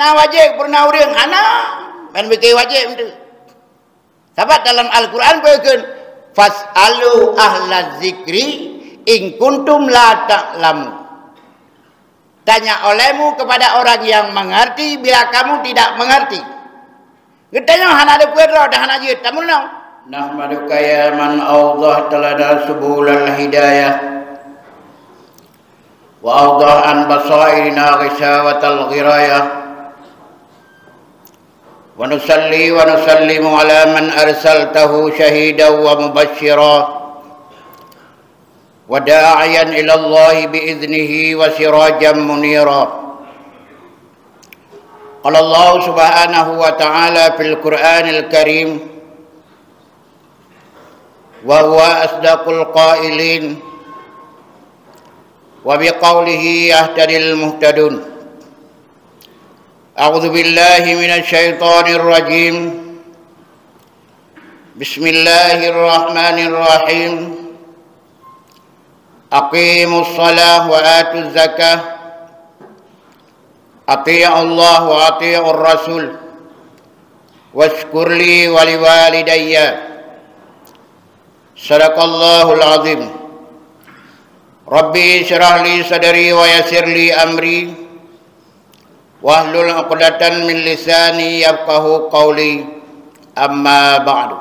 Nah wajib pernah urang anak men bikin wajib tu. Sebab dalam Al-Quran berkata fas'alu ahlaz zikri in kuntum la ta'lamu. Tanya olehmu kepada orang yang mengerti bila kamu tidak mengerti. Getanya hana ada kuero dah hana je tamun nau. Nahmaduka ya man Allah talada subulal hidayah wa awdah an basairina ghisawatal ghirayah. Wa nusalli wa nusallimu ala man arsaltahu syahidan wa mubasysyiran wa da'iyan ila Allah bi idnihi wa sirajan munira. Qala Allah subhanahu wa ta'ala fil Qur'anil Karim wa huwa asdaqul qailin wa biqaulihi yahtadil muhtadun. A'udzu billahi minasy syaithanir rajim. Bismillahirrahmanirrahim. Aqimus shalah wa atuz zakah. Ati'u Allah wa ati'ur Rasul. Washkur li wa liwalidayya. Sadaqallahul azim. Rabbi syrah li sadri wa yassir li amri. Wahlul 'uqdatan min lisani yafqahu qawli. Amma ba'du.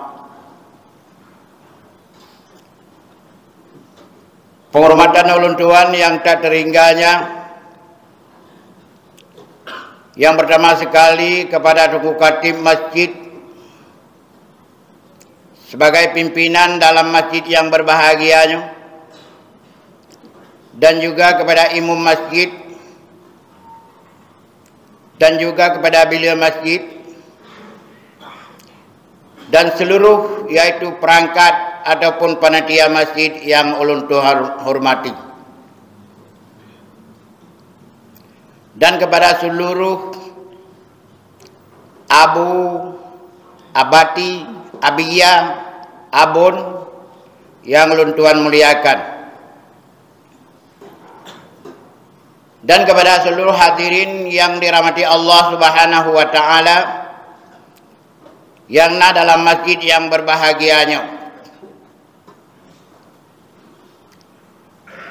Penghormatan ulun tuan yang tak terhingganya, yang pertama sekali kepada Tuku Khatib Masjid sebagai pimpinan dalam masjid yang berbahagianya, dan juga kepada imam masjid, dan juga kepada beliau masjid, dan seluruh yaitu perangkat ataupun panitia masjid yang ulun tuhan hormati, dan kepada seluruh abu, abati, abiyah, abun yang ulun tuhan muliakan, dan kepada seluruh hadirin yang dirahmati Allah Subhanahu wa taala yang ada dalam masjid yang berbahagianya.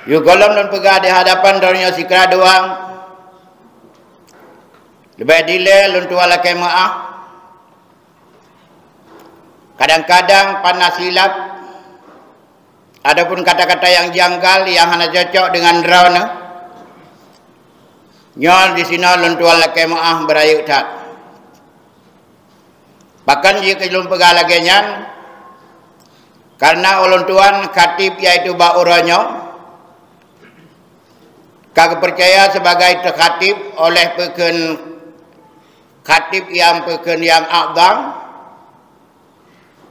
Yugolam dan pegah di hadapan darinya sikra doang. Lebih dile luntua lakai maaf. Kadang-kadang panas silap. Adapun kata-kata yang janggal yang hanya cocok dengan drone. Nyol di sini luntua lakai maaf berayu tak. Bahkan jika belum pegang lagi nyan, karena ulun tuan khatib yaitu bauranyo, kagak percaya sebagai terkhatib oleh peken khatib yang peken yang akdam,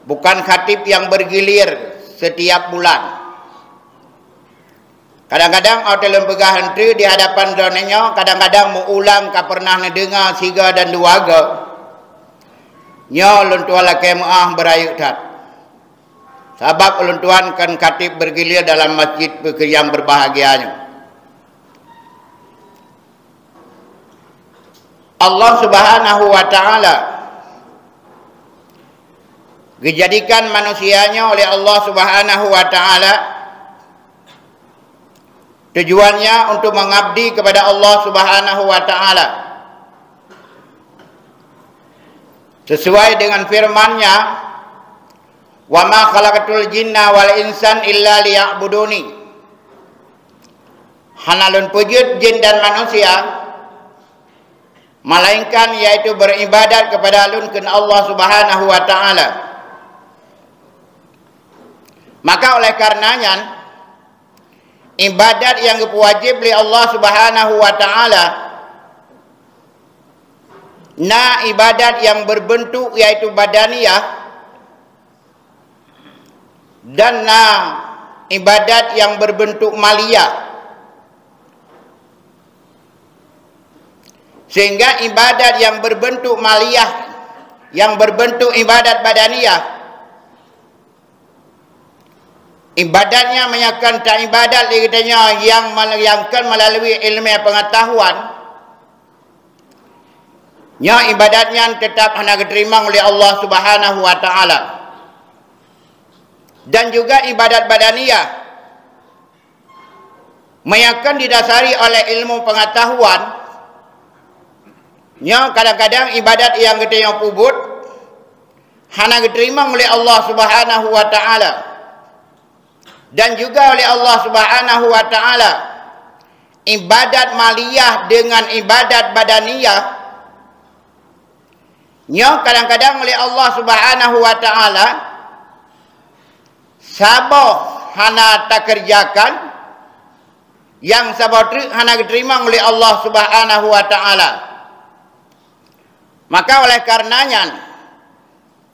bukan khatib yang bergilir setiap bulan. Kadang-kadang orang pegah hentri di hadapan donenya, kadang-kadang mengulang kau pernah mendengar siga dan duaga. Nyo ulun tuan lakai maaf berayu tak. Sebab ulun tuan kan khatib bergilir dalam masjid yang berbahagianya. Allah Subhanahu wa taala dijadikan manusianya oleh Allah Subhanahu wa taala tujuannya untuk mengabdi kepada Allah Subhanahu wa taala. Sesuai dengan firman-Nya, "Wa ma khalaqatul jinna wal insan illa liya'buduni." Hanalun pujud jin dan manusia melainkan yaitu beribadat kepada alunkeun Allah Subhanahu wa taala. Maka oleh karenanya ibadat yang wajib oleh Allah Subhanahu wa taala, na ibadat yang berbentuk yaitu badaniyah, dan na ibadat yang berbentuk maliyah. Sehingga ibadat yang berbentuk maliyah, yang berbentuk ibadat badaniyah, ibadatnya menyatakan tak ibadat katanya yang melayangkan melalui ilmu pengetahuan, nya ibadatnya tetap hanya diterima oleh Allah Subhanahu wa taala. Dan juga ibadat badaniyah yang didasari oleh ilmu pengetahuan, nya kadang-kadang ibadat yang kita yang pubut hanya diterima oleh Allah Subhanahu wa taala. Dan juga oleh Allah Subhanahu wa taala ibadat maliyah dengan ibadat badaniyah, nya kadang-kadang oleh Allah Subhanahu wa taala sabah hana tak kerjakan, yang sabah hana diterima oleh Allah Subhanahu wa taala. Maka oleh karenanya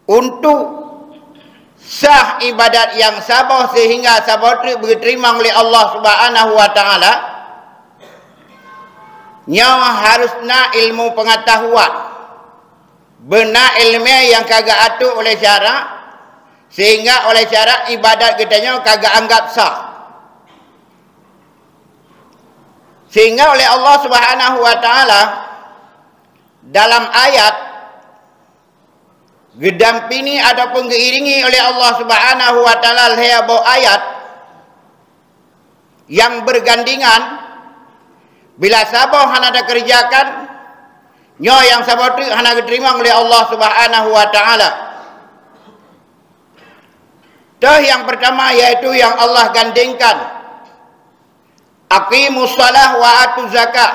untuk sah ibadat yang sabah sehingga sabah diterima oleh Allah Subhanahu wa taala, nya harusna ilmu pengetahuan, benar ilmu yang kagak atur oleh syarak, sehingga oleh syarak ibadat kita nya kagak anggap sah. Sehingga oleh Allah Subhanahu wa taala dalam ayat gedampini ataupun diiringi oleh Allah Subhanahu wa taala lehabau ayat yang bergandingan, bila sabah hana ada kerjakan, nyo yang sabah itu hana diterima oleh Allah Subhanahu wa taala. Dah yang pertama yaitu yang Allah gandingkan, aqimus shalah wa atuz zakah.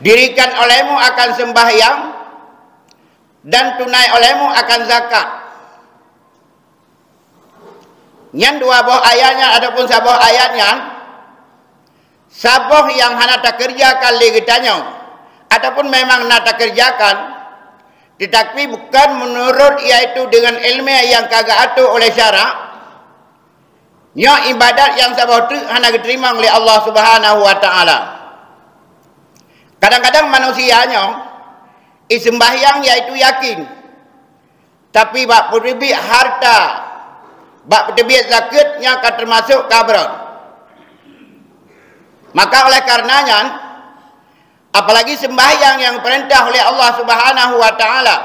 Dirikan olehmu akan sembahyang dan tunai olehmu akan zakat. Yang dua buah ayatnya ataupun sabah ayatnya, sabah yang hana tak kerjakan legitanya ataupun memang hana tak kerjakan, tetapi bukan menurut yaitu dengan ilmu yang kagak atur oleh syarak, nya ibadat yang sabah itu hana diterima oleh Allah Subhanahu wa taala. Kadang-kadang manusianya sembahyang yaitu yakin, tapi bak berdebit harta, bak berdebit zakatnya akan termasuk kabron. Maka oleh karenanya, apalagi sembahyang yang perintah oleh Allah Subhanahu wa taala,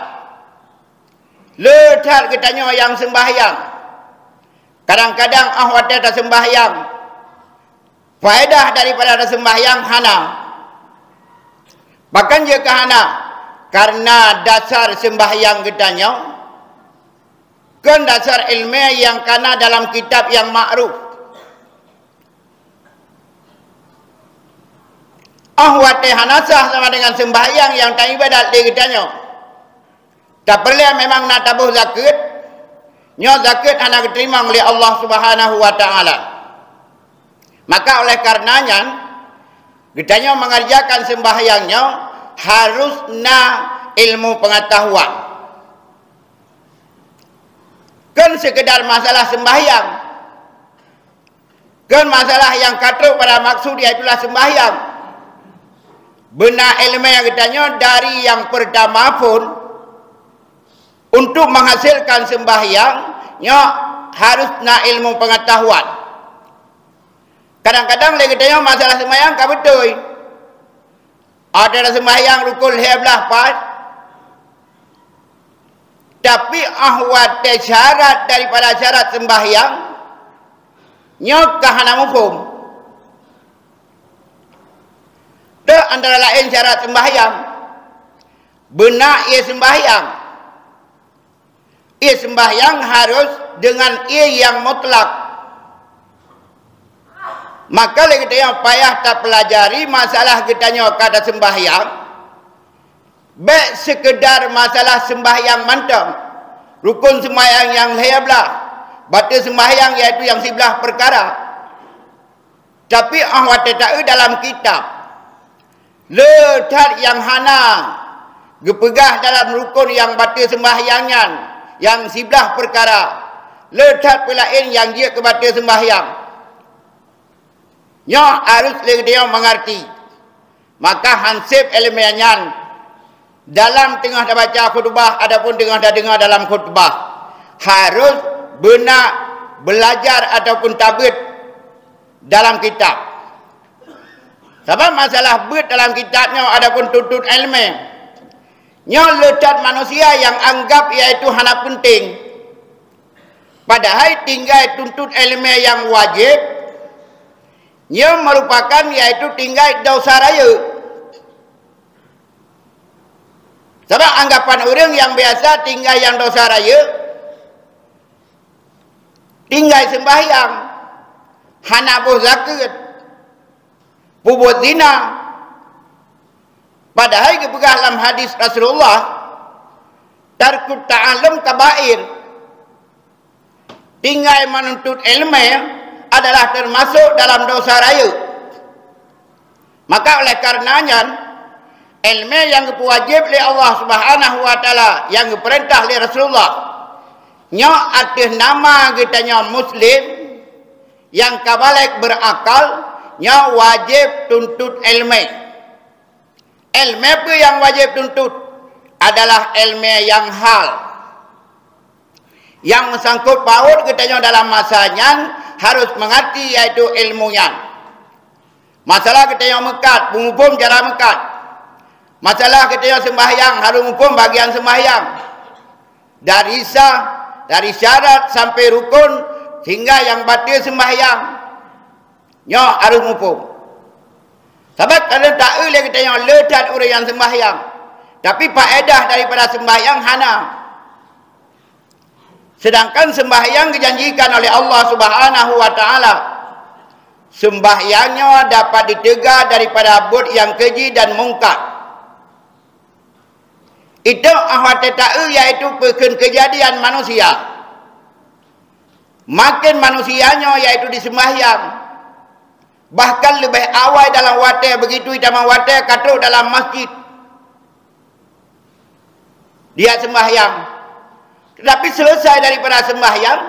letak katanya yang sembahyang. Kadang-kadang ahwat ada sembahyang, faedah daripada ada sembahyang hana. Bahkan jika hana, karena dasar sembahyang katanya kan dasar ilmu yang kana dalam kitab yang ma'ruf. Ahwat hana sah sama dengan sembahyang yang tak ibadat dia katanya. Tak perlu memang nak tabuh zakat, nya zakat hana diterima oleh Allah Subhanahu wa taala. Maka oleh karenanya kitanya mengerjakan sembahyangnya harusna ilmu pengetahuan. Kan sekedar masalah sembahyang, kan masalah yang katruk pada maksud iaitulah sembahyang. Benar ilmu yang kitanya dari yang pertama pun untuk menghasilkan sembahyangnya harusna ilmu pengetahuan. Kadang-kadang lagi tanya masalah sembahyang kau betul. Ada sembahyang rukun heblah pat. Tapi ahwat syarat daripada syarat sembahyang nya kahana hukum. Itu antara lain syarat sembahyang. Benar ia sembahyang. Ia sembahyang harus dengan ia yang mutlak. Maka kita yang payah tak pelajari masalah kitanya kata sembahyang, baik sekedar masalah sembahyang mantap, rukun sembahyang yang hayablah, batal sembahyang iaitu yang sebelah perkara. Tapi ahwat tak dalam kitab letak yang hana gepegah dalam rukun yang batal sembahyangnya yang sebelah perkara, letak pelain yang dia ke batal sembahyang. Nya harus dia mengerti. Maka hansip ilmiahnya dalam tengah dah baca khutbah ataupun tengah dah dengar dalam khutbah harus benar belajar ataupun tabit dalam kitab. Sebab masalah bet dalam kitabnya adapun tuntut ilmu. Nya lecat manusia yang anggap iaitu hana penting. Padahal tinggal tuntut ilmu yang wajib. Nya merupakan iaitu tinggal dosa raya. Sebab anggapan orang yang biasa tinggal yang dosa raya, tinggal sembahyang, hana buh zakat, buat zina. Padahal dipegah dalam hadis Rasulullah, tarkut ta'alum kabair, tinggal menuntut ilmu adalah termasuk dalam dosa raya. Maka oleh karenanya ilmu yang wajib oleh Allah Subhanahu wa taala, yang diperintah oleh Rasulullah, nya atas nama kitanya muslim yang kabalik berakal, nya wajib tuntut ilmu. Ilmu apa yang wajib tuntut? Adalah ilmu yang hal, yang sangkut paut kitanya dalam masanya harus mengerti yaitu ilmunya. Masalah kita yang mekat, menghukum cara mekat. Masalah kita yang sembahyang, harus menghukum bagian sembahyang. Dari sah, dari syarat sampai rukun, hingga yang batil sembahyang, nya harus menghukum. Sebab kalau tak boleh kita yang ledat orang yang sembahyang, tapi faedah daripada sembahyang hana. Sedangkan sembahyang dijanjikan oleh Allah Subhanahu wa taala, sembahyangnya dapat ditegak daripada bud yang keji dan mungkar. Itu ahwat ta'u, yaitu pekan kejadian manusia. Makin manusianya yaitu di sembahyang. Bahkan lebih awal dalam wadah, begitu idamah wadah katuk dalam masjid. Dia sembahyang. Tetapi selesai daripada sembahyang,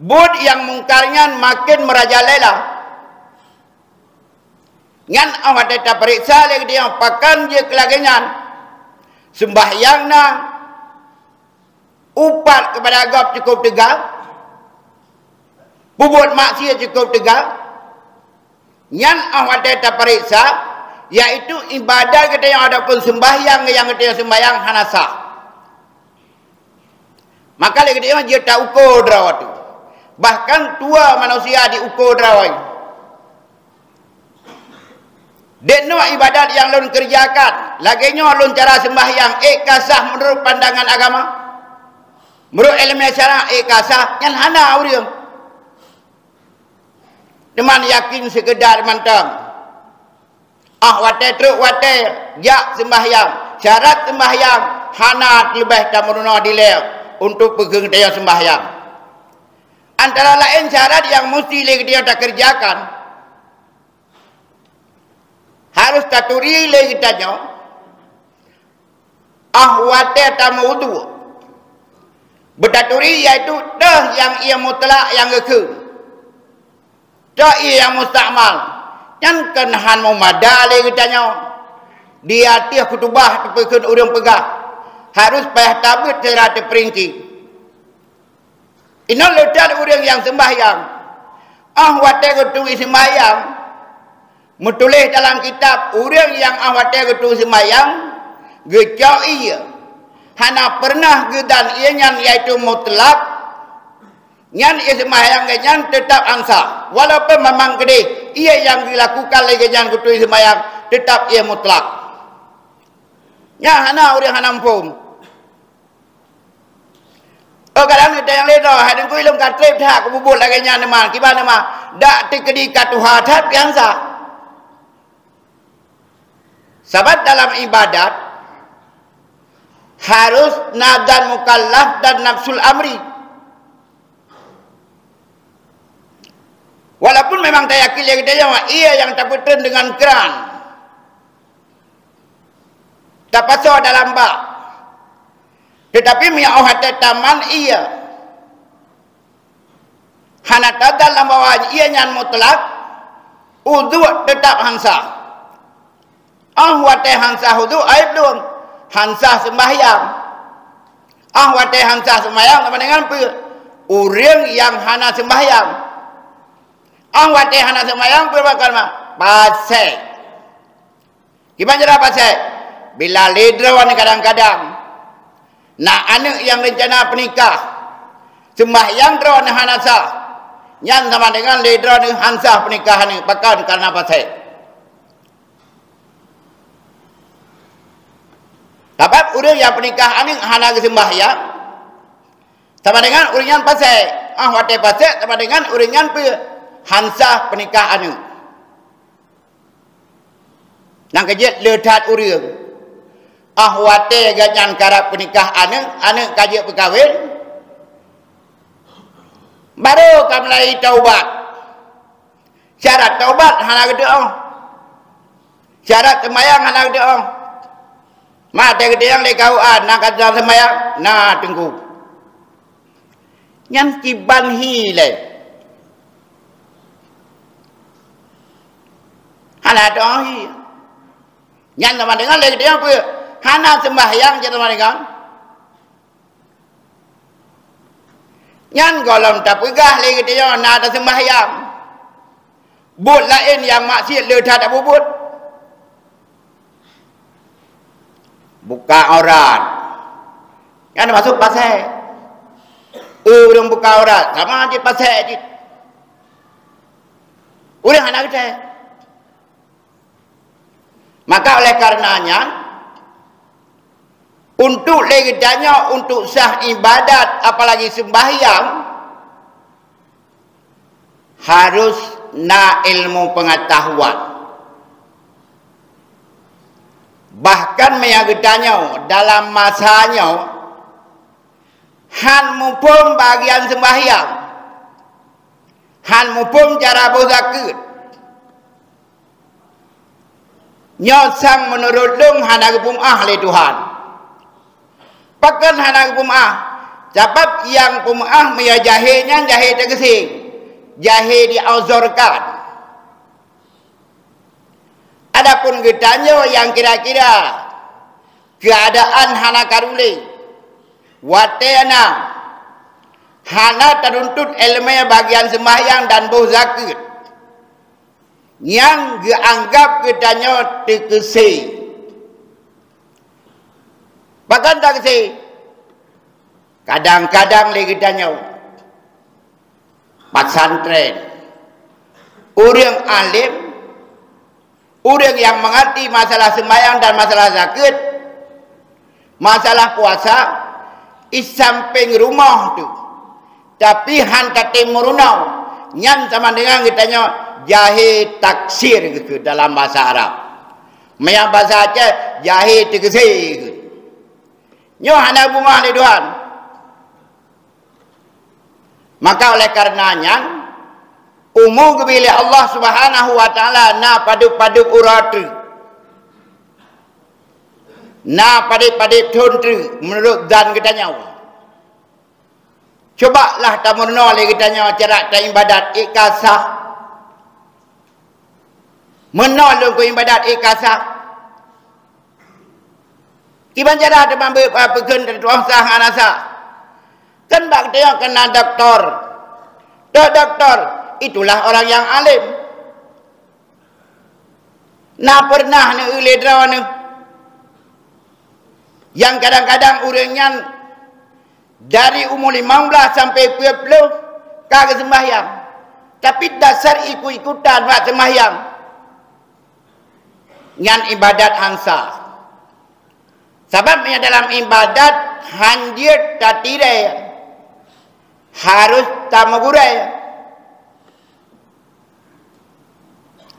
bud yang mungkarnya makin merajalela. Ngan awak tetap periksa lagi dia pakan je kelagenyan. Sembahyangna upat kepada agama cukup tegak. Buat maksiat cukup tegak. Ngan awak tetap periksa, yaitu ibadah kita yang ada pun sembahyang yang kita sembahyang hanasa. Maka lagi dia tak ukur drawat tu. Bahkan tua manusia diukur drawat. Dekno ibadat yang lun kerjakan, laginya lun cara sembahyang kasah menurut pandangan agama. Menurut ilmu syara kasah yang hana urium. Teman yakin sekedar mantang. Wate truk wate jak sembahyang, syarat sembahyang hana lebih tamuruna dileh untuk pegang dia sembahyang. Antara lain syarat yang mesti dia tak kerjakan, harus taturi lagi tanya ahwate tamu wudu. Bertaturi iaitu dah yang ia mutlak yang ke. Dah ia yang mustakmal. Yang kenahan memadai lagi tanya. Dia tiap kutubah tepekan orang pegah. Harus payah tabut secara terperinci. Ini letak orang yang sembahyang. Ahwate ketung sembahyang. Menulis dalam kitab, orang yang ahwate ketung sembahyang, gecau ia. Hana pernah gedan ia yaitu mutlak. Nyan ia sembahyang nyan tetap angsa. Walaupun memang gede, ia yang dilakukan lagi nyan ketung sembahyang, tetap ia mutlak. Ya hana orang hana pun. Kadang kita yang leda, hadang ku ilmu katrip tak kububut lagi nya nama, gimana nama? Dak tikedi katuha tak biasa. Sebab dalam ibadat harus nadan mukallaf dan nafsul amri. Walaupun memang tak yakin lagi dia ia yang tak betul dengan keran. Tak pasal dalam bak. Tetapi mi'au hati taman ia. Hana tadal dalam bawah ia nyan mutlak. Uduk tetap hansa. Wate hansa uduk aib belum. Hansa sembahyang. Wate hansa sembahyang sama dengan orang yang hana sembahyang. Wate hana sembahyang berbakal mah. pasai. Gimana cara pasai? Bila ledrawan kadang-kadang nak anak yang rencana pernikah, sembahyang drawan hanasa, yang sama dengan ledrawan hansa pernikahan ni pakai karena pasai. Dapat orang yang pernikah anak hana sembahyang, sama dengan orang yang pasai. Watai pasai sama dengan orang yang hansa pernikahan anak. Nang kejut ledat orang. Watai ganyan karap pernikah anak kajut berkahwin. Baru kamulai taubat. Syarat taubat hana gedeong. Syarat sembahyang hana gedeong. Mata gedeong le kauan nak kata sembahyang, nah tunggu. Yang kiban hile. Hana doang hi. Yang sama dengan le gedeong apa? Hana sembahyang je sama dengan. Yang golong tak pegah le gedeong nak ada sembahyang. But lain yang maksiat le tak bubut. Buka aurat. Kan masuk pasai. Orang buka aurat. Sama aja pasai aja. Orang anak kita. Maka oleh karenanya, untuk legitanya, untuk sah ibadat, apalagi sembahyang, harus na ilmu pengetahuan. Bahkan meyagetanya dalam masanya han mupum bagian sembahyang, han mupum cara berzakat, nyosang menurut lung hana gepum ahli Tuhan. Pakan hana gepum sebab yang pum meya jahilnya jahil tergesing, jahil diauzurkan. Adapun getanya yang kira-kira keadaan hana karuli, watena hana teruntut ilmu bagian sembahyang dan berzakat, yang dianggap getanya terkesi. Bahkan tak kesi. Kadang-kadang lagi getanya pesantren, orang alim, orang yang mengerti masalah sembahyang dan masalah zakat, masalah puasa, isamping rumah tu. Tapi han kate merunau, nyan sama dengan kitanya jahil taksir gitu dalam bahasa Arab. Yang bahasa Aceh jahil tegesi gitu. Nyo hana bunga ni Tuhan. Maka oleh karenanya umum bila Allah Subhanahu wa taala na padu-padu uratu. Na padu-padu tuntru menurut dan kitanya. Cobalah tamurno le kitanya cara ta ibadat ikasah. Menolong ko ibadat ikasah. Kiban cara de mambe pekeun tuang sah anasa. Kan bak dia kena doktor. Doktor itulah orang yang alim. Nah pernah ni uledrawan ni. Yang kadang-kadang orangnya dari umur 15 sampai 20 kagak sembahyang. Tapi dasar ikut-ikutan buat sembahyang. Yang ibadat hansa. Sebabnya dalam ibadat hanjir tatire harus tamagurai.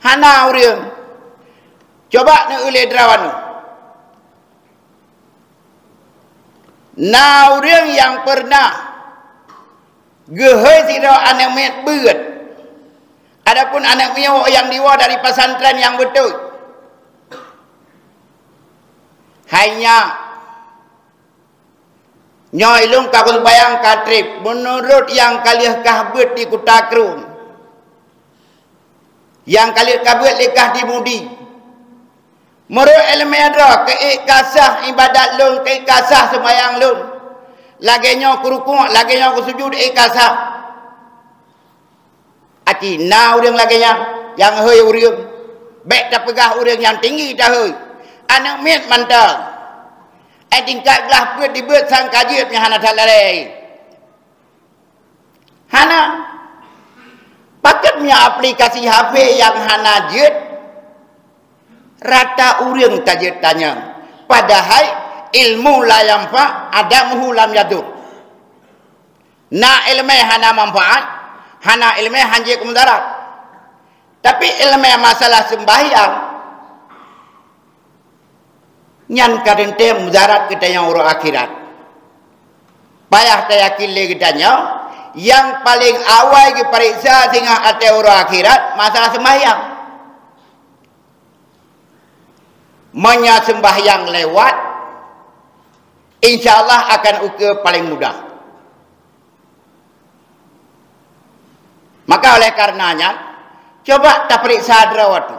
Hana urang. Coba ni uledrawan ni. Na orang yang pernah gehoi sira anak met beut. Adapun anak miao yang diwa dari pesantren yang betul. Hanya nyoilung kakul bayang katrip menurut yang kalian kahbut di Kutakrum, yang kalian kahbut lekah di Mudi. Menurut ilmu adra keikasah ibadat lung, keikasah sembahyang lung, laginya kurukuk, laginya kusujud ikasah. Ati na urang laginya yang hoi urang Baik tak pegah orang yang tinggi tahu. Anak mit mantang. Tingkat belah put dibut sang kajut yang hana talalai. Hana paketnya aplikasi HP yang hana jut rata urang tajut tanya. Padahal ilmu la yanfa adamuhu lam yadur. Na ilmu hana manfaat, hana ilmu hanjik mudarat. Tapi ilmu masalah sembahyang nyan kadente mudarat kita yang urut akhirat. Payah tayakin le kitanya yang paling awal diperiksa sehingga ate urut akhirat masalah sembahyang. Menya sembahyang lewat insyaallah akan ukur paling mudah. Maka oleh karenanya coba tak periksa derawat tu.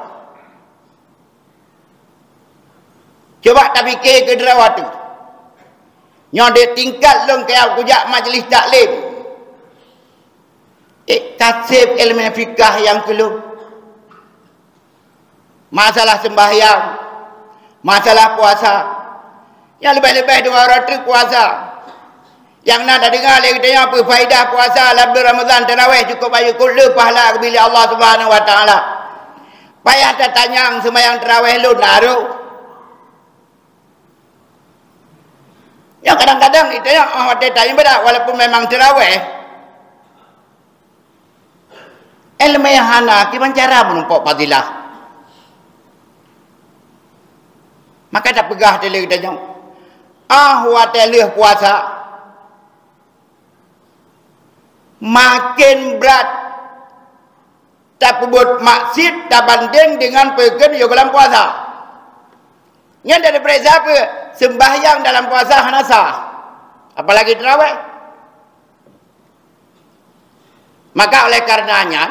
Coba tak fikir ke derawat tu. Nyo dia tingkat long kaya kujak majlis taklim. Kasih ilmu fikah yang keluh. Masalah sembahyang, masalah puasa. Yang lebih-lebih 2 ratus puasa. Yang nak dah dengar lagi tanya apa faedah puasa labda Ramadan tarawih cukup bayu kullu pahala bila Allah Subhanahu wa taala. Payah tak tanya sembahyang tarawih lu naruh. Ya kadang-kadang itu yang ada tanya pada walaupun memang tarawih. Ilmu yang hana gimana cara menumpuk fadilah. Maka tak pegah dia lagi tanya. Watelih puasa makin berat tak buat maksud tak banding dengan pekerjaan yang dalam puasa. Yang dari periksa apa? Sembahyang dalam puasa hanasa. Apalagi tarawih. Maka oleh karenanya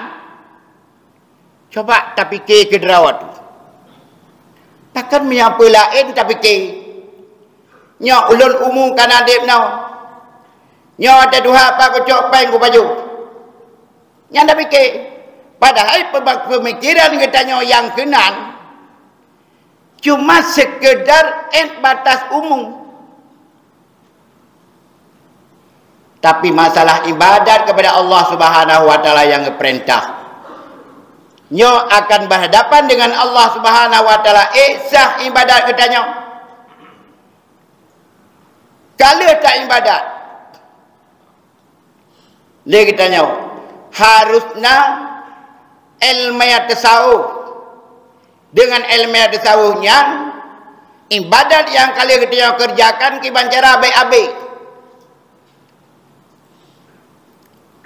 coba tak fikir ke derawat. Takkan menyapa lain tak fikir. Nya ulun umum kan adib nau. Nya ada dua apa kocok peng ku baju. Nya dah fikir. Padahal pemikiran kita yang kenan cuma sekedar batas umum. Tapi masalah ibadat kepada Allah Subhanahu wa taala yang perintah. Nyo akan berhadapan dengan Allah Subhanahu wa taala sah ibadat katanya. Kalau tak ibadat dia katanya harusnya ilmu tasawuf dengan ilmu tasawufnya ibadat yang kalian kita kerjakan kiban cara baik-baik.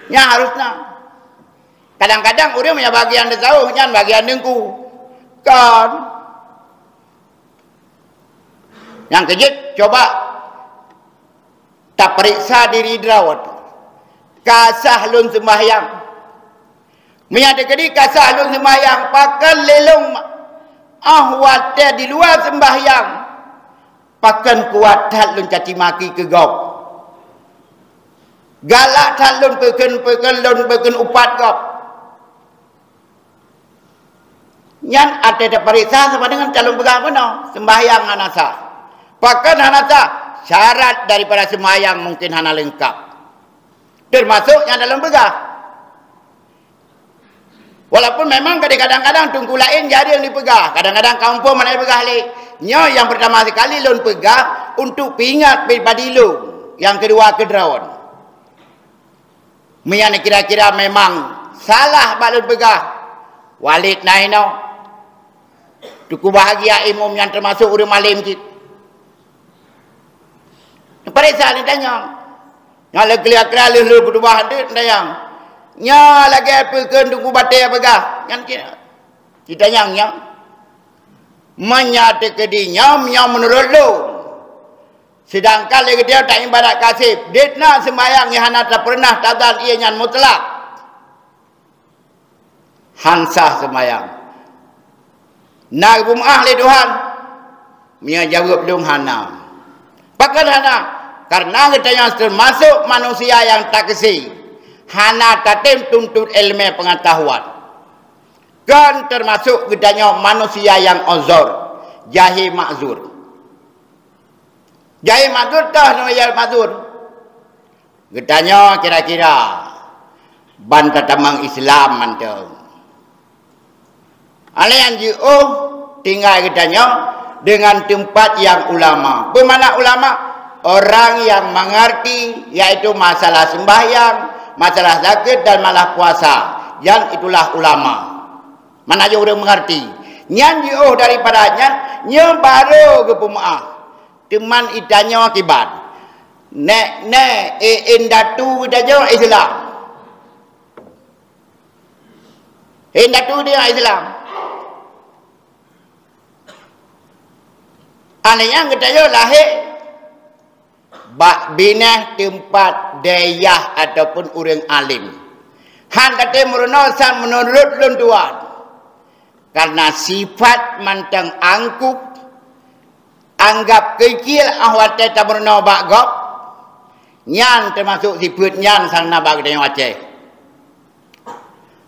Ya harusnya. Kadang-kadang orang punya bagian tasawuf, nyan bagian dengku. Kan. Yang kejut coba tak periksa diri derawat. Kasah lun sembahyang. Menyata kedi kasah lun sembahyang pakan lelong wate di luar sembahyang. Pakan kuat lun caci maki ke gop. Galak lun peken upat gop. Yang ada periksa sama dengan calon pegang mana sembahyang hanasa. Pakan hanasa syarat daripada sembahyang mungkin hana lengkap. Termasuk yang dalam pegang. Walaupun memang kadang-kadang tunggu lain jadi yang dipegang. Kadang-kadang kampung mana yang pegang lagi. Yang pertama sekali lun pegang untuk pingat pribadi lu. Yang kedua kedrawan. Yang kira-kira memang salah balun pegang. Walid naino. Tuku bahagia imam yang termasuk orang malim kita. Periksa ni tanya. Yang lagi kelihat-kelihat lu berdua hadir tanya. Nya lagi apa ke tunggu batai apa kan kita yang menyata kedinya yang menurut lu. Sedangkan lagi dia tak ibadat kasih. Dia nak sembahyang yang tak pernah tadal ia yang mutlak. Hansah sembahyang. Nak ahli Tuhan. Mia jawab belum hana. Pakai hana. Karena kita yang termasuk manusia yang tak kesih. Hana tatim tuntut ilmu pengetahuan. kan termasuk gedanya manusia yang uzur, jahil ma'zur. Jahil ma'zur tah jahil ma'zur. Gedanya kira-kira banta tamang Islam mantau. Alian jiu tinggal gedanya dengan tempat yang ulama. Bermana ulama? Orang yang mengerti yaitu masalah sembahyang, masalah zakat dan masalah puasa. Yang itulah ulama. Mana aja orang mengerti. Nyan jauh daripadanya, nyan baru ke pemaaf. Teman itanya akibat. Nek indatu idanya Islam. Indatu dia Islam. Anehnya katanya lahir bak bina tempat dayah ataupun orang alim. Han kata merunosan menurut lunduan. Karena sifat mantang angkup, anggap kecil ahwate tak meruno bak gop. Nyan termasuk sifat nyan sang nabak katanya Aceh.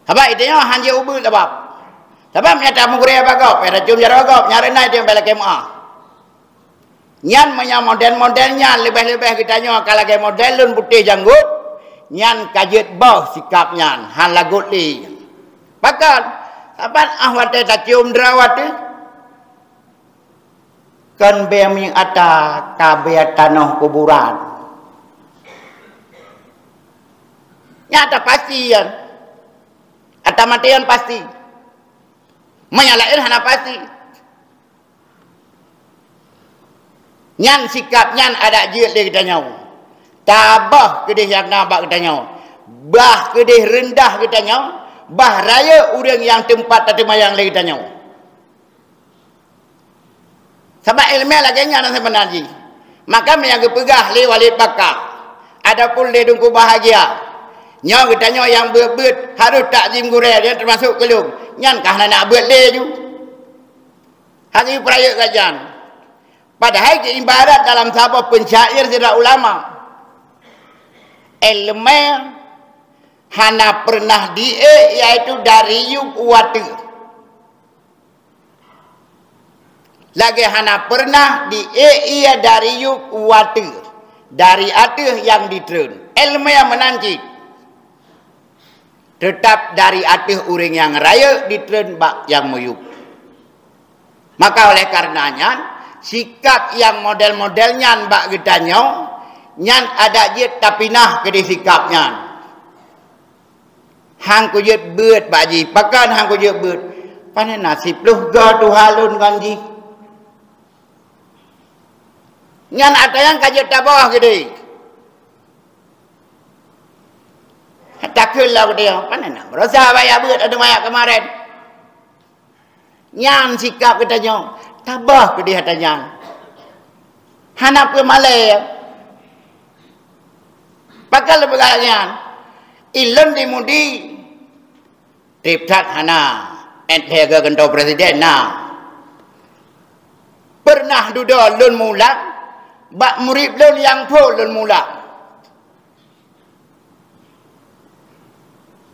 Sebab itu yang hanya ubud sebab. Sebab nyata menguraya bak gop, ada cium jarak gop, nyari naik dia bela kemah. Nyan punya model-modelnya lebih-lebih kita nyo kalau ke modelun putih janggut nyan kajet bau sikap nyan han lagut li bahkan saban ahwat tak cium derawat tu kan be ming ata kabe tanah kuburan nyata pasti yan ata matian pasti menyalain hana pasti. Nyan sikap nyan ada jil dia kita nyau. Tabah kedih yang nabak kita nyau. Bah kedih rendah kita nyau. Bah raya orang yang tempat tadi mayang lagi kita nyau. Sebab ilmiah lagi nyan sebenarnya. Maka yang kepegah li walid bakar. Adapun li dungku bahagia. Nyau kita nyau yang berbet harus takzim gurel dia termasuk kelung. Nyan kah nak buat li tu. Hari peraya kajian. Padahal ibarat dalam sabab pencair tidak ulama. Ilmu hana pernah die yaitu dari yuk watu. Lagi hana pernah die ia dari yuk watu. Dari atuh yang ditren. Ilmu yang menanti. Tetap dari atuh uring yang raya ditren bak yang muyuk. Maka oleh karenanya sikap yang model-model nyan bak kita nyan ada jet tapi nah ke sikap nyan. Hang ku jet beut baji pakan hang ku jet beut. Pane nasib luh ga tu halun kanji. Nyan ada yang kajet tabah gede. Takul lah dia. Pane nak berasa bayar beut ada banyak kemarin. Nyan sikap kita tabah ke dia tanya. Hana pe malay. Pakal begalian. Ilon dimudi. Triptat hana entega gento presiden na. Pernah duduk lun mula. Bak murid lun yang po lun mula.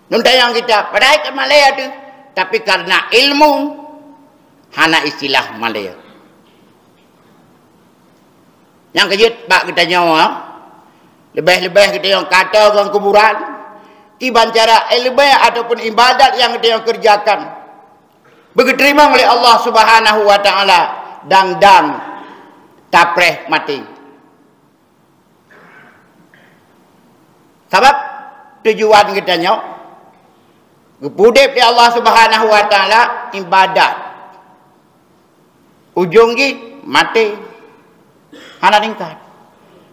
Nun tayang kita padahal ke Malaya tu. Tapi karena ilmu hana istilah Malaya. Yang kejut bak kita nyawa. Lebih-lebih kita yang kata orang kuburan. Iban cara ilmu ataupun ibadat yang kita yang kerjakan. Begitu terima oleh Allah Subhanahu wa taala dan tapreh mati. Sebab tujuan kita nyawa kepudip di Allah Subhanahu wa taala ibadat. Ujung gi mati. Hana tingkat.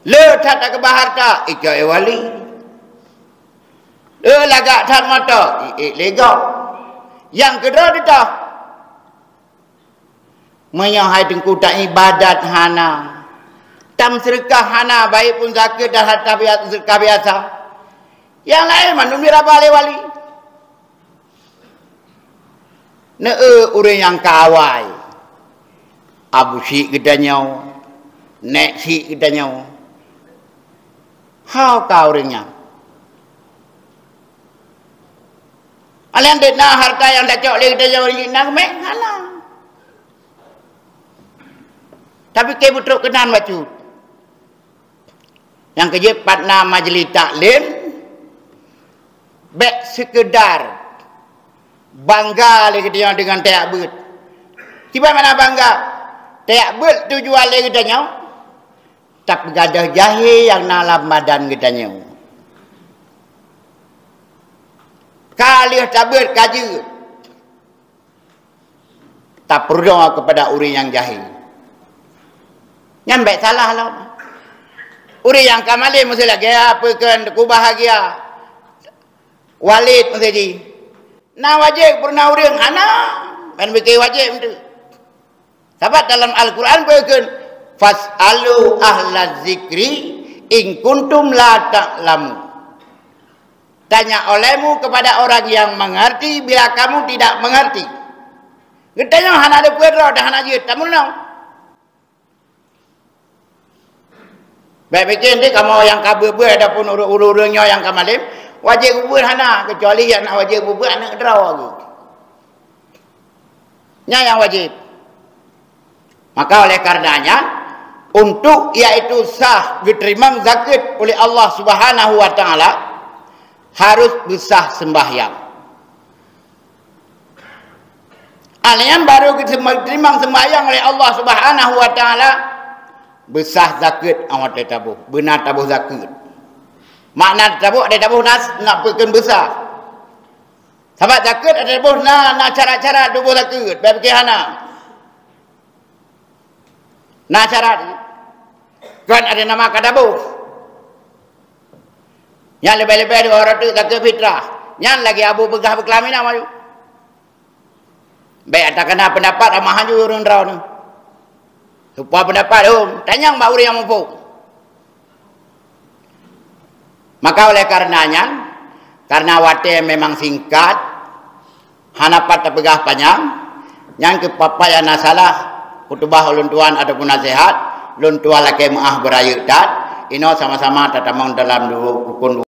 Le tak ke baharta ika wali. Le lagak tak mata lega. Yang kedua dia menyahai tengku tak ibadat hana. Tam sedekah hana baik pun zakat dan harta sedekah biasa. Yang lain manusia balik wali. Ne orang yang kawai. Abu Syik kita nyau. Nek Syik kita nyau. How kau orangnya? Alian dia nak harta yang dah cok lagi dia orang nak mek hana. Tapi ke putruk kenan bacu. Yang kerja partner majlis taklim bek sekedar bangga lagi dia dengan tayak beut. Tiba mana bangga? Tayak beut tu jual lagi dia. Tak gadah jahe yang dalam badan katanya. Kali tabut kaji. Tak perlu kepada uri yang jahil. Nyampe salah lah. Uri yang kamali mesti lagi apa kan ku bahagia. Walid mesti di. Na wajib pernah uri yang ana. Man bikin wajib tu. Sebab dalam Al-Quran berkata fas'alu ahla zikri in kuntum la ta'lamu. Tanya olehmu kepada orang yang mengerti bila kamu tidak mengerti. Getanya hana ada puera dah hana je tamu nau. Baik bikin dia kamu yang kabur ada pun urut-urutnya yang kamalim wajib kubur hana kecuali yang nak wajib kubur anak draw lagi. Nya yang wajib. Maka oleh karenanya untuk iaitu sah diterima zakat oleh Allah Subhanahu wa taala harus besah sembahyang. Alian baru diterima sembahyang oleh Allah Subhanahu wa taala besah zakat awak tabuh, benar tabuh zakat. Makna tabuh ada tabuh nak pekan besar. Sebab zakat ada tabuh nak cara-cara tabuh zakat, bagaimana? Nah syarat kan ada nama kadabu. Yang lebih-lebih dua orang tu tak fitrah. Yang lagi abu begah berkelamin nama tu. Baik tak kena pendapat amahan ju urun raw ni. Supaya pendapat tanya mbak uri yang mampu. Maka oleh karenanya karena wate memang singkat hanapat terpegah panjang yang kepapaya nasalah kutubah ulun tuan ataupun nasihat, ulun tuan laki maah berayut dat, ino sama-sama tatamang dalam rukun